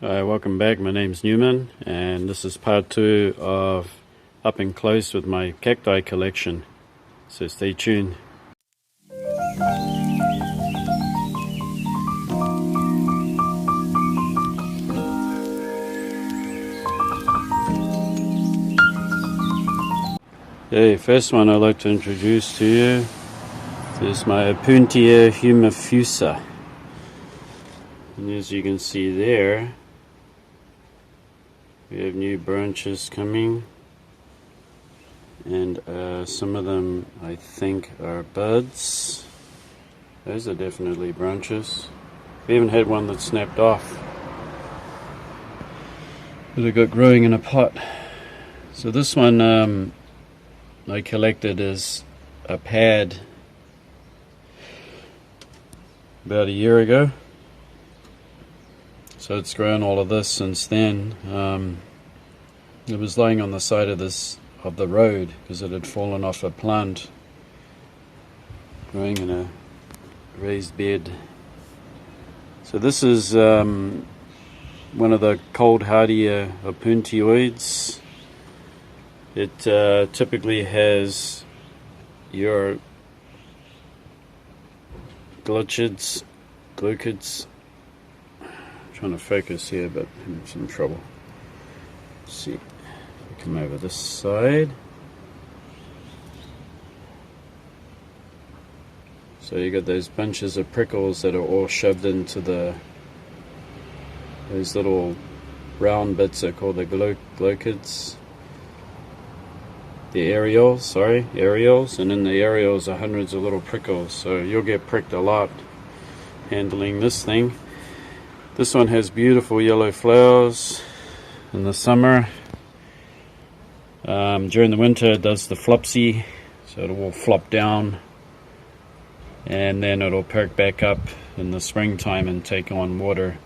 Welcome back. My name's Newman, and this is part 2 of Up and Close with my cacti collection. So stay tuned. Okay, first one I'd like to introduce to you is my Opuntia humifusa. And as you can see there, we have new branches coming, and some of them I think are buds. Those are definitely branches. We haven't had one that snapped off, but it got growing in a pot. So this one I collected as a pad about a year ago. So it's grown all of this since then. It was lying on the side of the road because it had fallen off a plant growing in a raised bed. So this is one of the cold hardier opuntioids. It typically has your glitchids, glucids. Trying to focus here, but I'm in some trouble. Let's see. Come over this side. So you got those bunches of prickles that are all shoved into those little round bits are called the glochids. The areoles, and in the areoles are hundreds of little prickles. So you'll get pricked a lot handling this thing. This one has beautiful yellow flowers in the summer. During the winter it does the flopsy, so it will flop down, and then it'll perk back up in the springtime and take on water.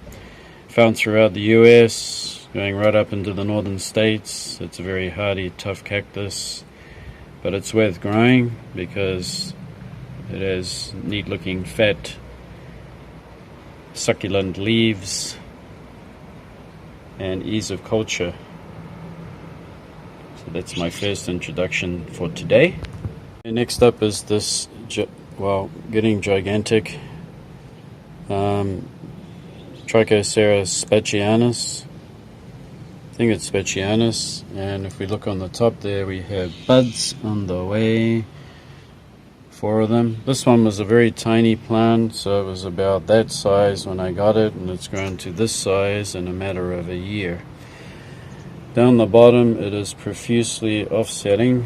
Found throughout the US, going right up into the northern states. It's a very hardy, tough cactus, but it's worth growing because it has neat looking fat succulent leaves and ease of culture. So that's my first introduction for today. And next up is this getting gigantic Trichocereus specianus. I think it's specianus, and if we look on the top there, we have buds on the way. 4 of them. This one was a very tiny plant, so it was about that size when I got it, and it's grown to this size in a matter of a year. Down the bottom it is profusely offsetting.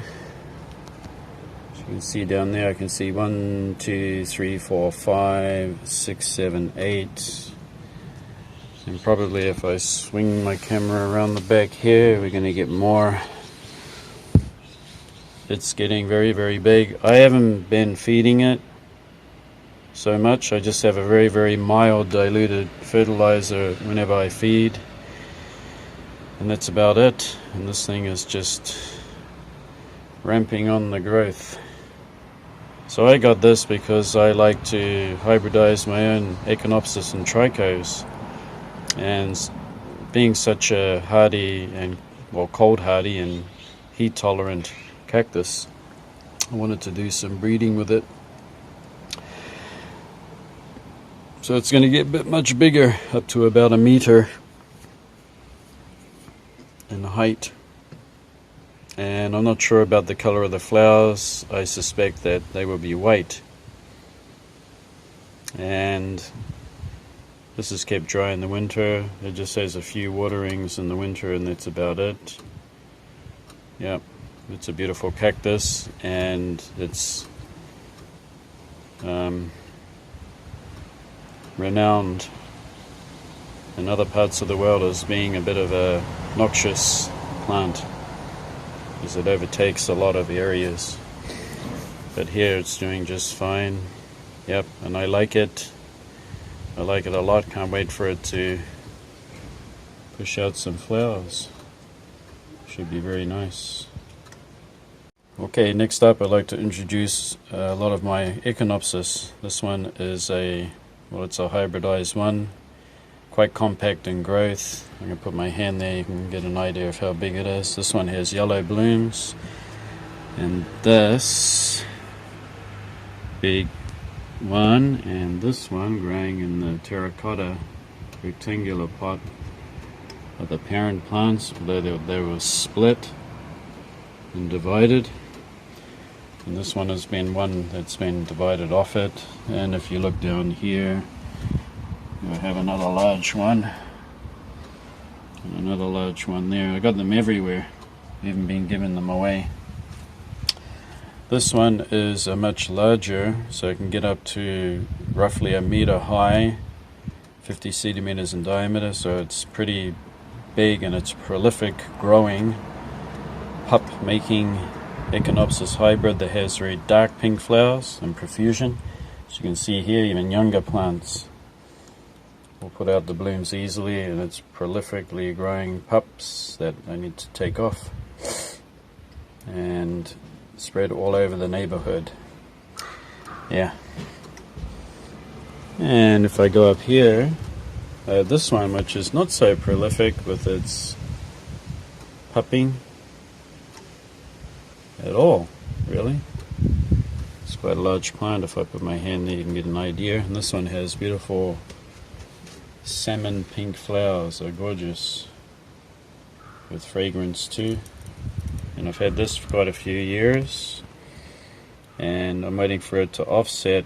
As you can see down there, I can see 1, 2, 3, 4, 5, 6, 7, 8. And probably if I swing my camera around the back here, we're going to get more. It's getting very, very big. I haven't been feeding it so much. I just have a very, very mild diluted fertilizer whenever I feed, and that's about it. And this thing is just ramping on the growth. So I got this because I like to hybridize my own Echinopsis and Trichos, and being such a hardy and cold hardy and heat tolerant cactus, I wanted to do some breeding with it. So it's going to get much bigger, up to about 1 meter in height. And I'm not sure about the color of the flowers. I suspect that they will be white. And this is kept dry in the winter. It just has a few waterings in the winter, and that's about it. Yep. It's a beautiful cactus, and it's renowned in other parts of the world as being a bit of a noxious plant, because it overtakes a lot of areas. But here it's doing just fine. Yep, and I like it. I like it a lot. Can't wait for it to push out some flowers. Should be very nice. Okay, next up I'd like to introduce a lot of my Echinopsis. This one is it's a hybridized one. Quite compact in growth. I'm going to put my hand there, you can get an idea of how big it is. This one has yellow blooms. And this big one and this one growing in the terracotta rectangular pot of the parent plants, although they were split and divided. And this one has been one that's been divided off it. And if you look down here, I have another large one and another large one there. I got them everywhere, even been giving them away. This one is a much larger, so it can get up to roughly 1 meter high, 50 centimeters in diameter, so it's pretty big, and it's prolific growing pup making Echinopsis hybrid that has very dark pink flowers in profusion. As you can see here, even younger plants will put out the blooms easily, and it's prolifically growing pups that I need to take off and spread all over the neighborhood. Yeah. And if I go up here, this one, which is not so prolific with its pupping at all, really. It's quite a large plant. If I put my hand there, you can get an idea. And this one has beautiful salmon pink flowers. They're gorgeous, with fragrance too. And I've had this for quite a few years, and I'm waiting for it to offset,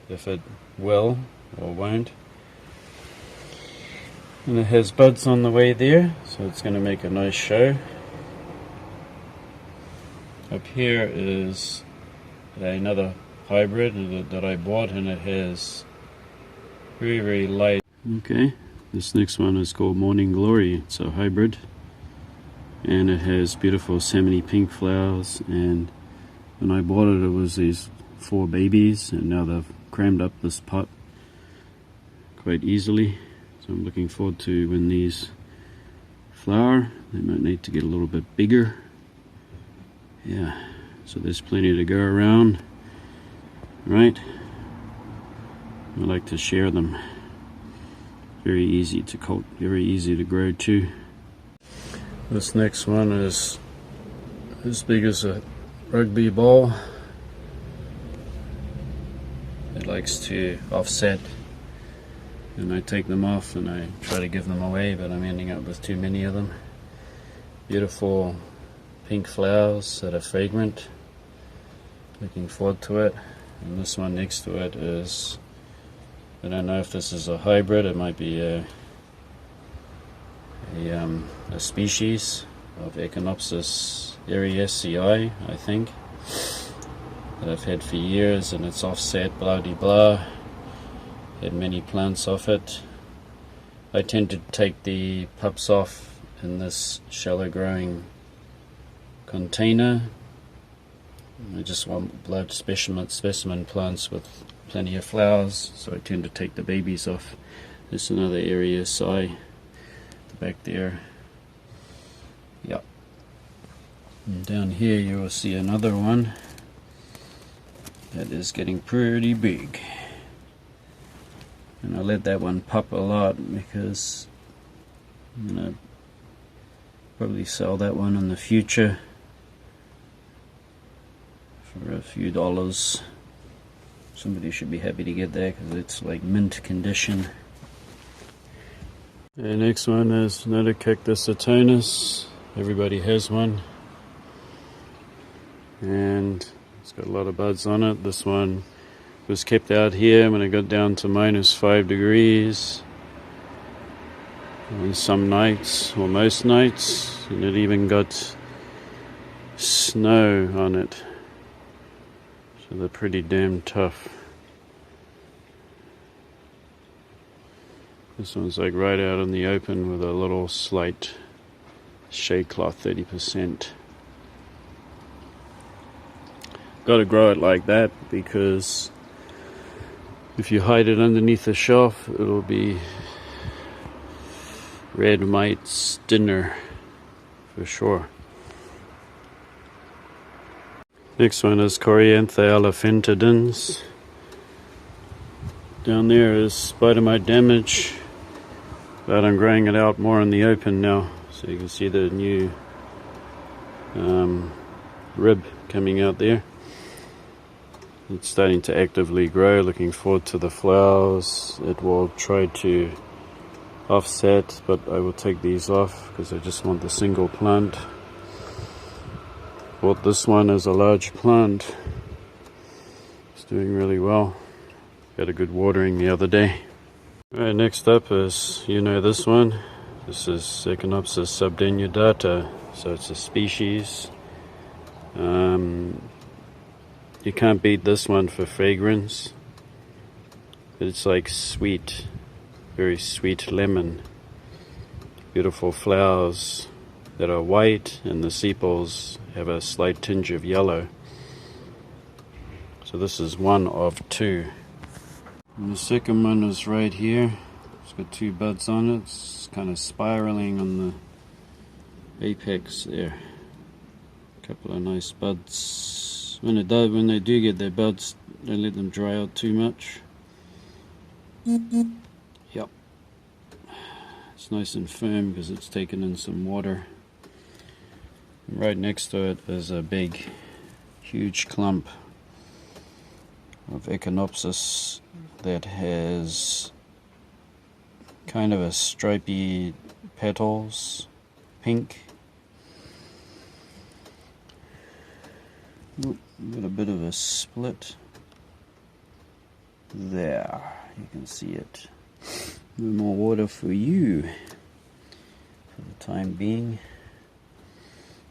if it will or won't. And it has buds on the way there, so it's going to make a nice show. Up here is another hybrid that I bought, and it has very, very light. Okay, this next one is called Morning Glory. It's a hybrid, and it has beautiful salmon pink flowers. And when I bought it, it was these 4 babies, and now they've crammed up this pot quite easily. So I'm looking forward to when these flower. They might need to get a little bit bigger. Yeah, so there's plenty to go around, right? I like to share them. Very easy to cultivate, very easy to grow too. This next one is as big as a rugby ball. It likes to offset, and I take them off and I try to give them away, but I'm ending up with too many of them. Beautiful pink flowers that are fragrant. Looking forward to it. And this one next to it is, I don't know if this is a hybrid. It might be a species of Echinopsis eriesii, I think, that I've had for years, and it's offset, blah de blah. Had many plants off it. I tend to take the pups off in this shallow growing container. I just want blood specimen plants with plenty of flowers, so I tend to take the babies off. There's another eriesii back there. Yep. And down here you will see another one that is getting pretty big. And I let that one pup a lot because I'm going to probably sell that one in the future for a few dollars. Somebody should be happy to get that because it's like mint condition. The next one is another Cactus atonus. Everybody has one, and it's got a lot of buds on it. This one was kept out here when it got down to -5 degrees on some nights, or most nights, and it even got snow on it, so they're pretty damn tough. This one's like right out in the open with a little slight shade cloth, 30%. Got to grow it like that because if you hide it underneath the shelf, it'll be red mites dinner for sure. Next one is Coryantha elephantidens. Down there is spider mite damage, but I'm growing it out more in the open now, so you can see the new rib coming out there. It's starting to actively grow. Looking forward to the flowers. It will try to offset, but I will take these off because I just want the single plant. Bought this one as a large plant. It's doing really well. Got a good watering the other day. Alright, next up is, you know this one. This is Echinopsis subdenudata, so it's a species. You can't beat this one for fragrance. It's like sweet, very sweet lemon. Beautiful flowers that are white, and the sepals have a slight tinge of yellow. So this is one of two. And the second one is right here. It's got two buds on it. It's kind of spiraling on the apex there. A couple of nice buds. When they do get their buds, don't let them dry out too much. Yep. It's nice and firm because it's taken in some water. And right next to it is a big, huge clump of Echinopsis that has kind of a stripy petals, pink. Oop, got a bit of a split there, you can see it. No more water for you for the time being.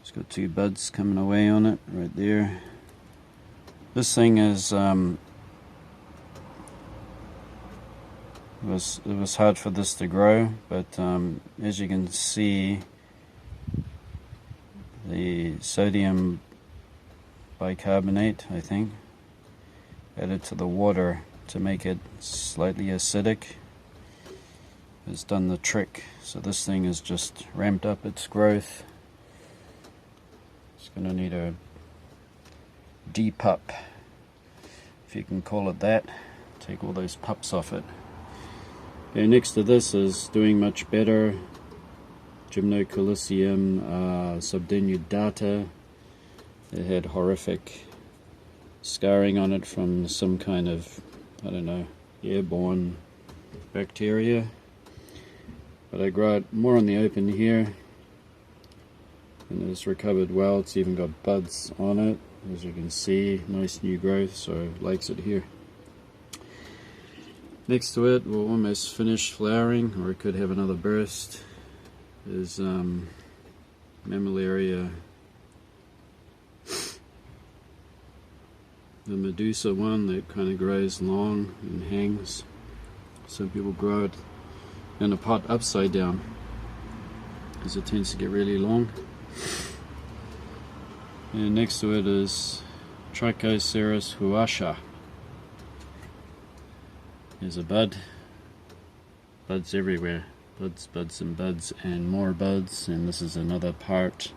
It's got two buds coming away on it right there. This thing is it was hard for this to grow, but as you can see, the sodium bicarbonate, I think, added to the water to make it slightly acidic, has done the trick. So this thing has just ramped up its growth. It's going to need a depup, if you can call it that. Take all those pups off it. Okay, next to this is doing much better. Gymnocalycium subdenudata. It had horrific scarring on it from some kind of, I don't know, airborne bacteria. But I grow it more in the open here, and it's recovered well. It's even got buds on it, as you can see. Nice new growth, so it likes it here. Next to it, we're almost finished flowering, or it could have another burst, is Mammillaria. The Medusa one that kind of grows long and hangs. Some people grow it in a pot upside down because it tends to get really long. And next to it is Trichocereus huasha. There's a bud. Buds everywhere. Buds, buds, and buds, and more buds. And this is another part.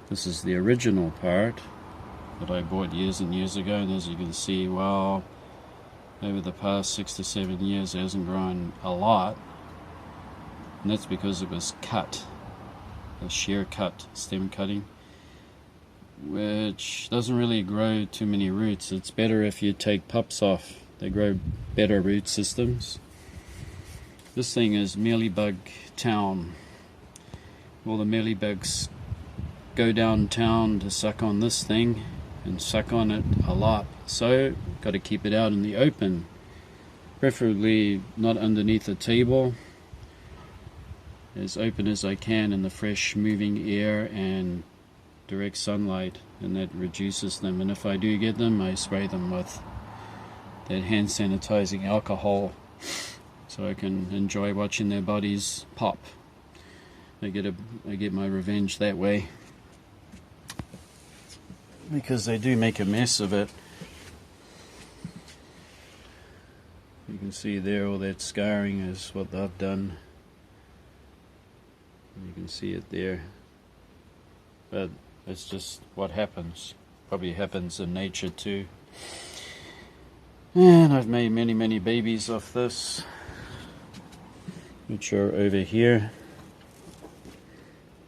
This is the original part that I bought years and years ago, and as you can see, well, over the past 6 to 7 years it hasn't grown a lot, and that's because it was cut, a shear cut, stem cutting, which doesn't really grow too many roots. It's better if you take pups off. They grow better root systems. This thing is mealybug town. All the mealybugs go downtown to suck on this thing, and suck on it a lot, so got to keep it out in the open, preferably not underneath a table, as open as I can in the fresh moving air and direct sunlight, and that reduces them. And if I do get them, I spray them with that hand sanitizing alcohol so I can enjoy watching their bodies pop. I get my revenge that way, because they do make a mess of it. You can see there all that scarring is what they've done. You can see it there, but it's just what happens. Probably happens in nature too. And I've made many babies off this, which are over here.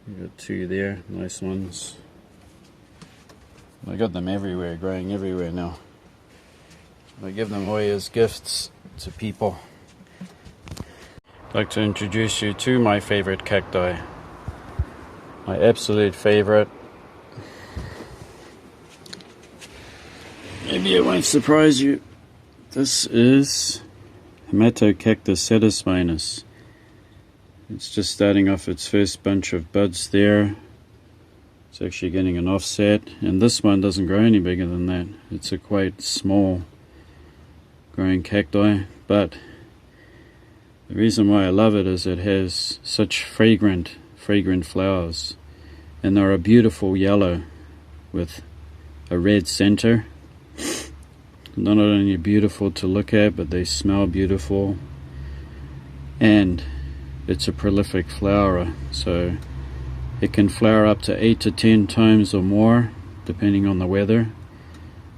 We've got 2 there, nice ones. I got them everywhere, growing everywhere now. I give them away as gifts to people. I'd like to introduce you to my favorite cacti. My absolute favorite. Maybe it won't surprise you. This is Cactus satisfinus. It's just starting off its first bunch of buds there. It's actually getting an offset, and this one doesn't grow any bigger than that. It's a quite small growing cacti, but the reason why I love it is it has such fragrant flowers, and they're a beautiful yellow with a red center. Not only beautiful to look at, but they smell beautiful, and it's a prolific flowerer, so it can flower up to 8 to 10 times or more depending on the weather.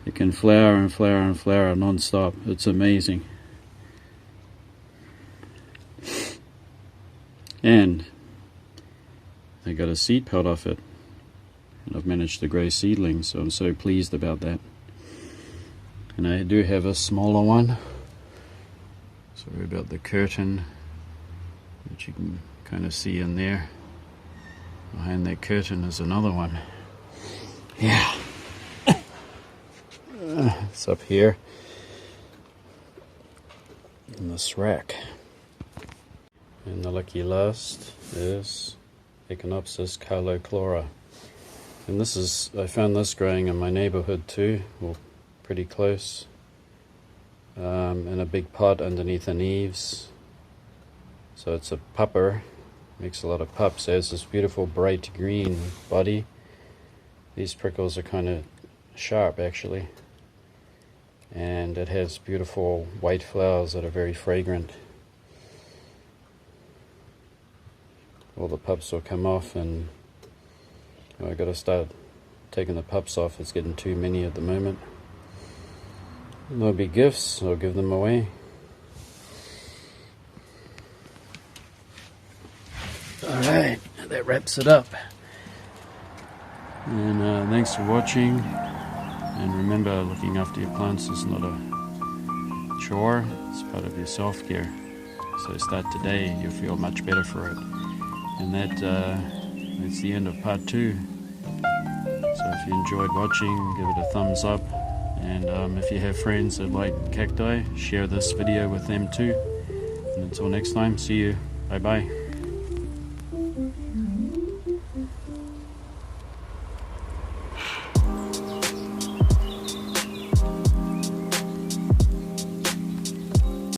It can flower and flower and flower non-stop. It's amazing. And I got a seed pod off it, and I've managed to grow seedlings, so I'm so pleased about that. And I do have a smaller one. Sorry about the curtain, which you can kind of see in there. Behind that curtain is another one. Yeah. It's up here in this rack. And the lucky last is Echinopsis calochlora. And this is, I found this growing in my neighborhood too, or pretty close, in a big pot underneath the eaves. So it's a pupper, makes a lot of pups. It has this beautiful bright green body. These prickles are kind of sharp actually, and it has beautiful white flowers that are very fragrant. All the pups will come off, and I got to start taking the pups off. It's getting too many at the moment. There'll be gifts, I'll give them away. Alright, that wraps it up. And thanks for watching. And remember, looking after your plants is not a chore, it's part of your self-care. So start today, you'll feel much better for it. And that's the end of part 2. So if you enjoyed watching, give it a thumbs up. And if you have friends that like cacti, share this video with them too. And until next time, see you. Bye bye.